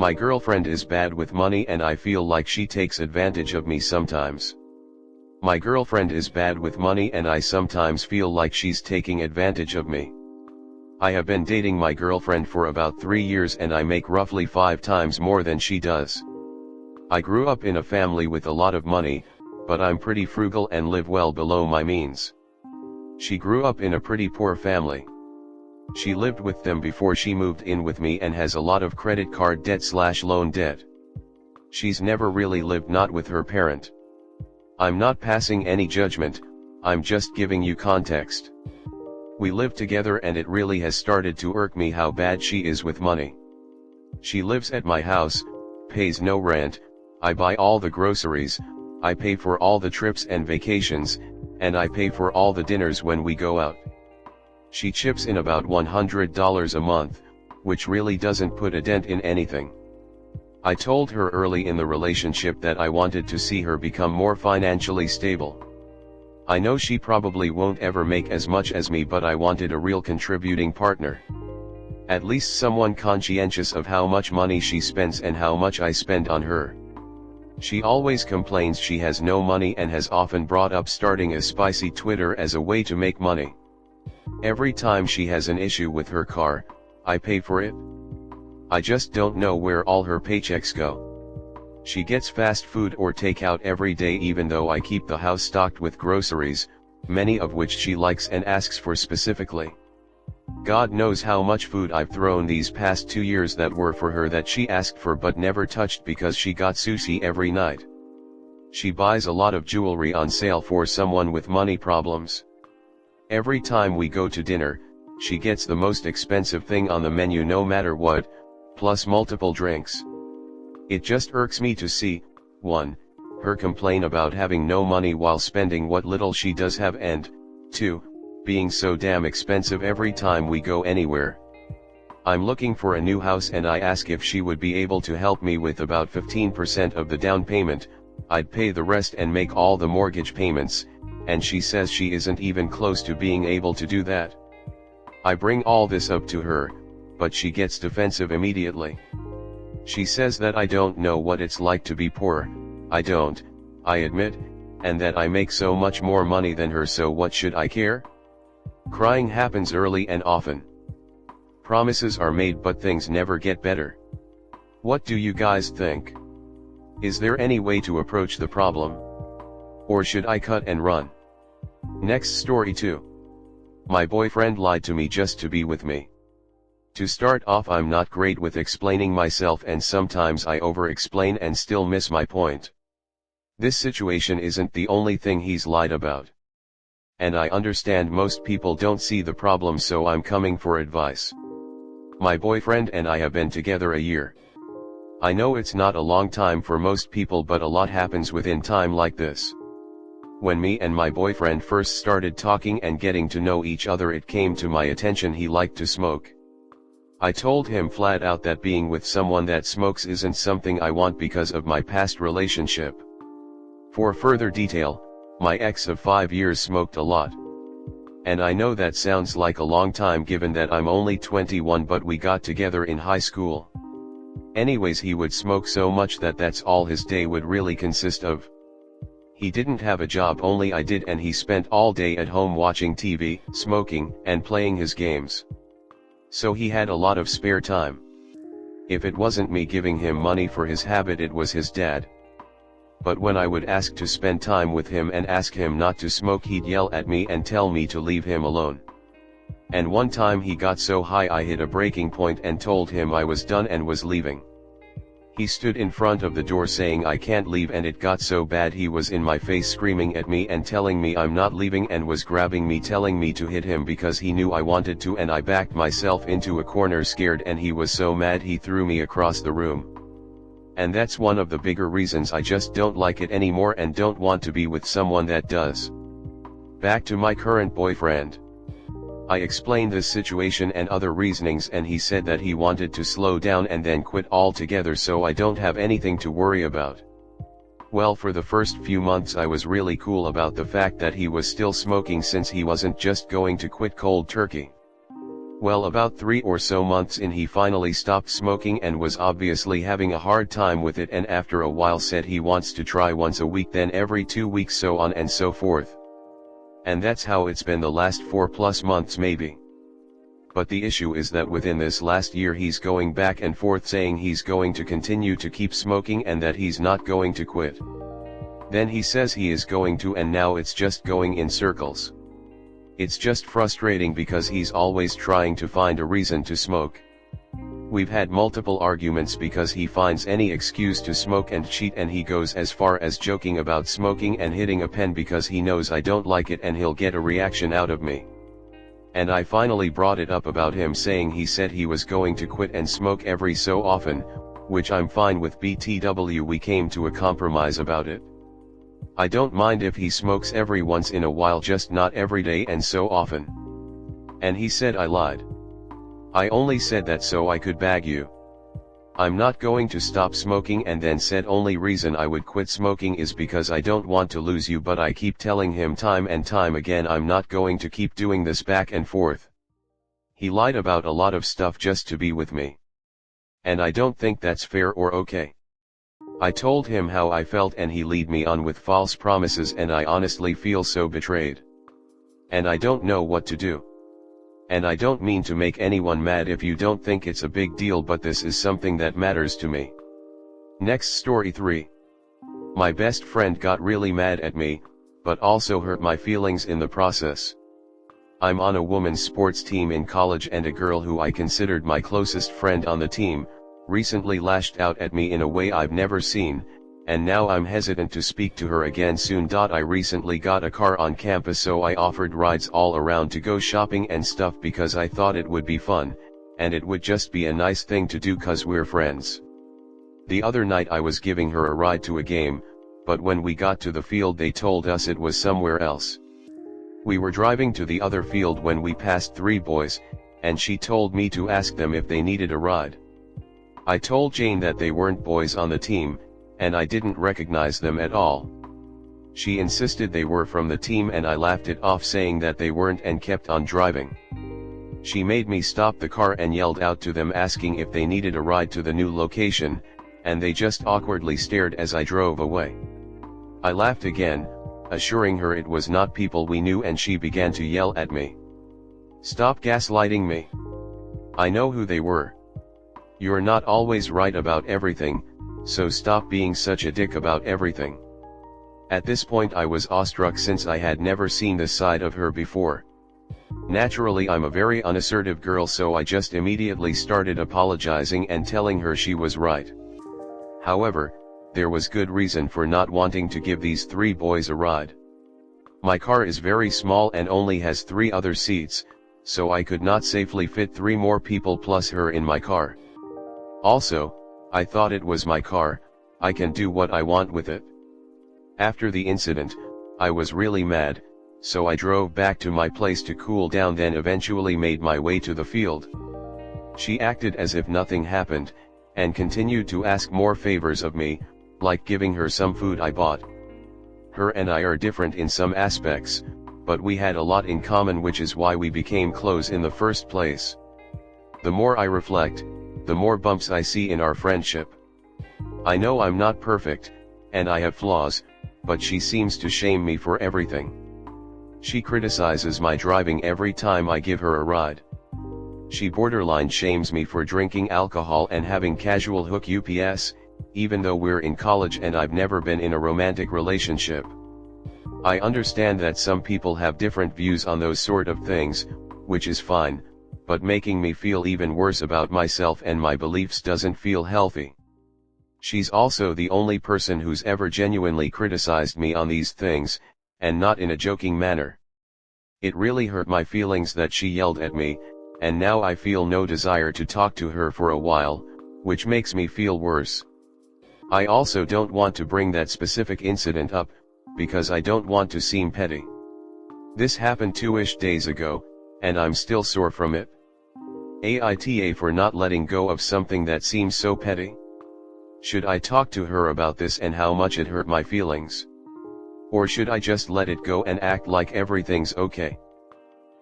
My girlfriend is bad with money and I feel like she takes advantage of me sometimes. My girlfriend is bad with money and I sometimes feel like she's taking advantage of me. I have been dating my girlfriend for about 3 years and I make roughly 5 times more than she does. I grew up in a family with a lot of money, but I'm pretty frugal and live well below my means. She grew up in a pretty poor family. She lived with them before she moved in with me and has a lot of credit card debt/loan debt. She's never really lived not with her parent. I'm not passing any judgment, I'm just giving you context. We live together and it really has started to irk me how bad she is with money. She lives at my house, pays no rent, I buy all the groceries, I pay for all the trips and vacations, and I pay for all the dinners when we go out. She chips in about $100 a month, which really doesn't put a dent in anything. I told her early in the relationship that I wanted to see her become more financially stable. I know she probably won't ever make as much as me, but I wanted a real contributing partner. At least someone conscientious of how much money she spends and how much I spend on her. She always complains she has no money and has often brought up starting a spicy Twitter as a way to make money. Every time she has an issue with her car, I pay for it. I just don't know where all her paychecks go. She gets fast food or takeout every day even though I keep the house stocked with groceries, many of which she likes and asks for specifically. God knows how much food I've thrown these past 2 years that were for her that she asked for but never touched because she got sushi every night. She buys a lot of jewelry on sale for someone with money problems. Every time we go to dinner, she gets the most expensive thing on the menu no matter what, plus multiple drinks. It just irks me to see, 1, her complain about having no money while spending what little she does have, and 2, being so damn expensive every time we go anywhere. I'm looking for a new house and I ask if she would be able to help me with about 15% of the down payment. I'd pay the rest and make all the mortgage payments, and she says she isn't even close to being able to do that. I bring all this up to her, but she gets defensive immediately. She says that I don't know what it's like to be poor. I don't, I admit, and that I make so much more money than her, so what should I care? Crying happens early and often. Promises are made but things never get better. What do you guys think? Is there any way to approach the problem? Or should I cut and run? Next story 2. My boyfriend lied to me just to be with me. To start off, I'm not great with explaining myself and sometimes I over-explain and still miss my point. This situation isn't the only thing he's lied about. And I understand most people don't see the problem, so I'm coming for advice. My boyfriend and I have been together a year. I know it's not a long time for most people, but a lot happens within time like this. When me and my boyfriend first started talking and getting to know each other, it came to my attention he liked to smoke. I told him flat out that being with someone that smokes isn't something I want because of my past relationship. For further detail, my ex of 5 years smoked a lot. And I know that sounds like a long time given that I'm only 21, but we got together in high school. Anyways, he would smoke so much that that's all his day would really consist of. He didn't have a job, only I did, and he spent all day at home watching TV, smoking, and playing his games. So he had a lot of spare time. If it wasn't me giving him money for his habit, it was his dad. But when I would ask to spend time with him and ask him not to smoke, he'd yell at me and tell me to leave him alone. And one time he got so high I hit a breaking point and told him I was done and was leaving. He stood in front of the door saying I can't leave, and it got so bad he was in my face screaming at me and telling me I'm not leaving, and was grabbing me telling me to hit him because he knew I wanted to, and I backed myself into a corner scared, and he was so mad he threw me across the room. And that's one of the bigger reasons I just don't like it anymore and don't want to be with someone that does. Back to my current boyfriend. I explained this situation and other reasonings, and he said that he wanted to slow down and then quit altogether, so I don't have anything to worry about. Well, for the first few months I was really cool about the fact that he was still smoking, since he wasn't just going to quit cold turkey. Well, about 3 or so months in, he finally stopped smoking and was obviously having a hard time with it, and after a while said he wants to try once a week, then every 2 weeks, so on and so forth. And that's how it's been the last 4+ months maybe. But the issue is that within this last year he's going back and forth saying he's going to continue to keep smoking and that he's not going to quit. Then he says he is going to, and now it's just going in circles. It's just frustrating because he's always trying to find a reason to smoke. We've had multiple arguments because he finds any excuse to smoke and cheat, and he goes as far as joking about smoking and hitting a pen because he knows I don't like it and he'll get a reaction out of me. And I finally brought it up about him saying he said he was going to quit and smoke every so often, which I'm fine with. BTW, we came to a compromise about it. I don't mind if he smokes every once in a while, just not every day and so often. And he said I lied. I only said that so I could bag you. I'm not going to stop smoking, and then said only reason I would quit smoking is because I don't want to lose you, but I keep telling him time and time again I'm not going to keep doing this back and forth. He lied about a lot of stuff just to be with me. And I don't think that's fair or okay. I told him how I felt and he led me on with false promises, and I honestly feel so betrayed. And I don't know what to do. And I don't mean to make anyone mad if you don't think it's a big deal, but this is something that matters to me. Next, story 3. My best friend got really mad at me, but also hurt my feelings in the process. I'm on a women's sports team in college, and a girl who I considered my closest friend on the team recently lashed out at me in a way I've never seen, and now I'm hesitant to speak to her again soon. I recently got a car on campus, so I offered rides all around to go shopping and stuff because I thought it would be fun, and it would just be a nice thing to do cause we're friends. The other night I was giving her a ride to a game, but when we got to the field they told us it was somewhere else. We were driving to the other field when we passed 3 boys, and she told me to ask them if they needed a ride. I told Jane that they weren't boys on the team, and I didn't recognize them at all. She insisted they were from the team, and I laughed it off saying that they weren't and kept on driving. She made me stop the car and yelled out to them asking if they needed a ride to the new location, and they just awkwardly stared as I drove away. I laughed again, assuring her it was not people we knew, and she began to yell at me. "Stop gaslighting me. I know who they were. You're not always right about everything, so stop being such a dick about everything." At this point I was awestruck since I had never seen this side of her before. Naturally I'm a very unassertive girl, so I just immediately started apologizing and telling her she was right. However, there was good reason for not wanting to give these 3 boys a ride. My car is very small and only has 3 other seats, so I could not safely fit 3 more people plus her in my car. Also, I thought it was my car, I can do what I want with it. After the incident, I was really mad, so I drove back to my place to cool down, then eventually made my way to the field. She acted as if nothing happened, and continued to ask more favors of me, like giving her some food I bought. Her and I are different in some aspects, but we had a lot in common, which is why we became close in the first place. The more I reflect, the more bumps I see in our friendship. I know I'm not perfect, and I have flaws, but she seems to shame me for everything. She criticizes my driving every time I give her a ride. She borderline shames me for drinking alcohol and having casual hookups, even though we're in college and I've never been in a romantic relationship. I understand that some people have different views on those sort of things, which is fine, but making me feel even worse about myself and my beliefs doesn't feel healthy. She's also the only person who's ever genuinely criticized me on these things, and not in a joking manner. It really hurt my feelings that she yelled at me, and now I feel no desire to talk to her for a while, which makes me feel worse. I also don't want to bring that specific incident up, because I don't want to seem petty. This happened 2-ish days ago, and I'm still sore from it. AITA for not letting go of something that seems so petty. Should I talk to her about this and how much it hurt my feelings? Or should I just let it go and act like everything's okay?